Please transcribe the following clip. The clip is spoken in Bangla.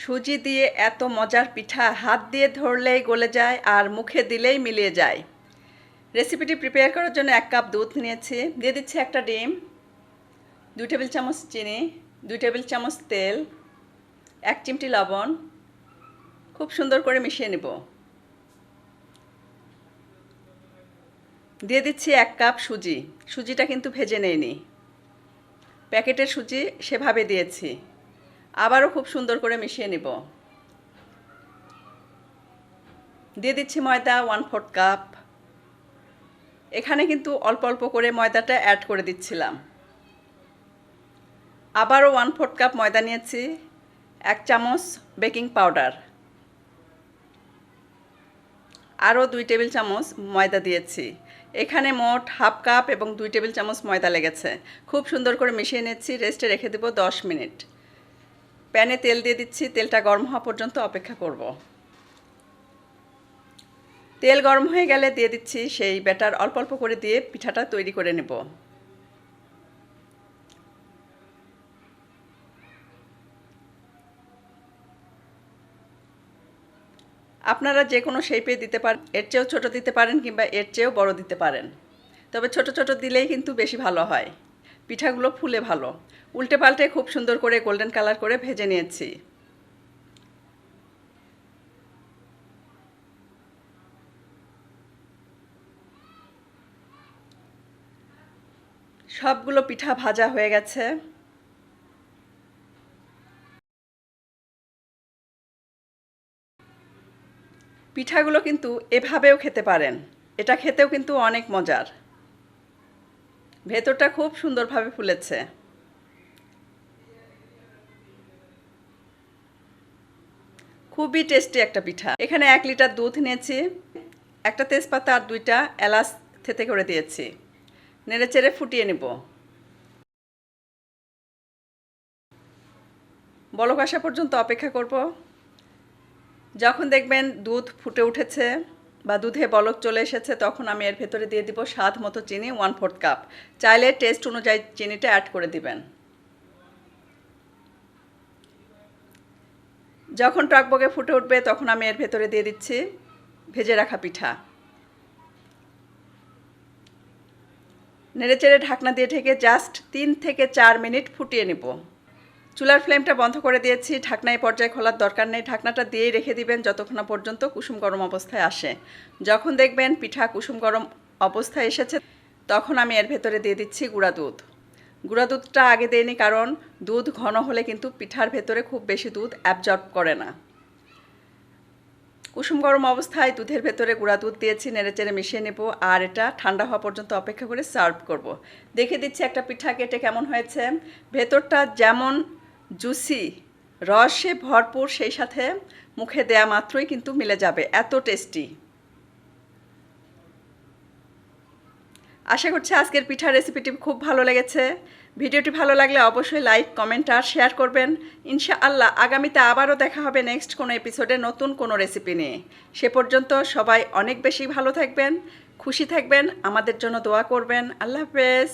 সুজি দিয়ে এত মজার পিঠা হাত দিয়ে ধরলেই গলে যায় আর মুখে দিলেই মিলিয়ে যায়। রেসিপিটি প্রিপেয়ার করার জন্য 1 কাপ দুধ নিয়েছি, দিয়ে দিচ্ছি একটা ডিম, 2 টেবিল চামচ চিনি, 2 টেবিল চামচ তেল, 1 চিমটি লবণ। খুব সুন্দর করে মিশিয়ে নেব। দিয়ে দিচ্ছি 1 কাপ সুজি। সুজিটা কিন্তু ভেজে নেইনি, প্যাকেটের সুজি সেভাবে দিয়েছি। আবারও খুব সুন্দর করে মিশিয়ে নেব। দিয়ে দিচ্ছি ময়দা 1/4 কাপ। এখানে কিন্তু অল্প অল্প করে ময়দাটা অ্যাড করে দিচ্ছিলাম। আবারও 1/4 কাপ ময়দা নিয়েছি, 1 চামচ বেকিং পাউডার, আরও 2 টেবিল চামচ ময়দা দিয়েছি। এখানে মোট 1/2 কাপ এবং 2 টেবিল চামচ ময়দা লেগেছে। খুব সুন্দর করে মিশিয়ে নিচ্ছি, রেস্টে রেখে দেব 10 মিনিট। প্যানে তেল দিয়ে দিচ্ছি, তেলটা গরম হওয়া পর্যন্ত অপেক্ষা করব। তেল গরম হয়ে গেলে দিয়ে দিচ্ছি সেই ব্যাটার, অল্প অল্প করে দিয়ে পিঠাটা তৈরি করে নেব। আপনারা যে কোনো শেপে দিতে পারেন, এর চেয়েও ছোট দিতে পারেন কিংবা এর চেয়েও বড় দিতে পারেন, তবে ছোট ছোট দিলেই কিন্তু বেশি ভালো হয়, পিঠাগুলো ফুলে ভালো। উল্টে পাল্টে খুব সুন্দর করে গোল্ডেন কালার করে ভেজে নিয়েছি। সবগুলো পিঠা ভাজা হয়ে গেছে। পিঠাগুলো কিন্তু এভাবেও খেতে পারেন, এটা খেতেও কিন্তু অনেক মজার। ভেতরটা খুব সুন্দরভাবে ফুলেছে। খুবই টেস্টি একটা পিঠা। এখানে 1 লিটার দুধ নিয়েছি, একটা তেজপাতা আর 2টা এলাচ থেতে করে দিয়েছি। নেড়েচেড়ে ফুটিয়ে নেব। বলক আসা পর্যন্ত অপেক্ষা করব। যখন দেখবেন দুধ ফুটে উঠেছে বা দুধে বলক চলে এসেছে, তখন আমি এর ভেতরে দিয়ে দিব স্বাদ মতো চিনি 1/4 কাপ। চাইলে টেস্ট অনুযায়ী চিনিটা অ্যাড করে দিবেন। যখন টকবকে ফুটে উঠবে তখন আমি এর ভেতরে দিয়ে দিচ্ছি ভেজে রাখা পিঠা। নেড়েচেড়ে ঢাকনা দিয়ে ঢেকে জাস্ট 3 থেকে 4 মিনিট ফুটিয়ে নেব। চুলার ফ্লেমটা বন্ধ করে দিয়েছি। ঢাকনা এই পর্যায়ে খোলার দরকার নেই, ঢাকনাটা দিয়েই রেখে দিবেন যতক্ষণ না পর্যন্ত কুসুম গরম অবস্থায় আসে। যখন দেখবেন পিঠা কুসুম গরম অবস্থায় এসেছে, তখন আমি এর ভেতরে দিয়ে দিচ্ছি গুঁড়া দুধ। গুঁড়া দুধটা আগে দেইনি, কারণ দুধ ঘন হলে কিন্তু পিঠার ভেতরে খুব বেশি দুধ অ্যাবজর্ব করে না। কুসুম গরম অবস্থায় দুধের ভেতরে গুঁড়া দুধ দিয়েছি, নেড়েচেড়ে মিশিয়ে নেব আর এটা ঠান্ডা হওয়া পর্যন্ত অপেক্ষা করে সার্ভ করব। দেখে দিচ্ছি একটা পিঠা কেটে কেমন হয়েছে। ভেতরটা যেমন জুসি, রসে ভরপুর, সেই সাথে মুখে দেয়া মাত্রই কিন্তু মিলে যাবে, এত টেস্টি। আশা করছি আজকের পিঠার রেসিপিটি খুব ভালো লেগেছে। ভিডিওটি ভালো লাগলে অবশ্যই লাইক, কমেন্ট আর শেয়ার করবেন। ইনশাআল্লাহ আগামীতে আবারও দেখা হবে নেক্সট কোনো এপিসোডে নতুন কোনো রেসিপি নিয়ে। সে পর্যন্ত সবাই অনেক বেশি ভালো থাকবেন, খুশি থাকবেন, আমাদের জন্য দোয়া করবেন। আল্লাহ হাফেজ।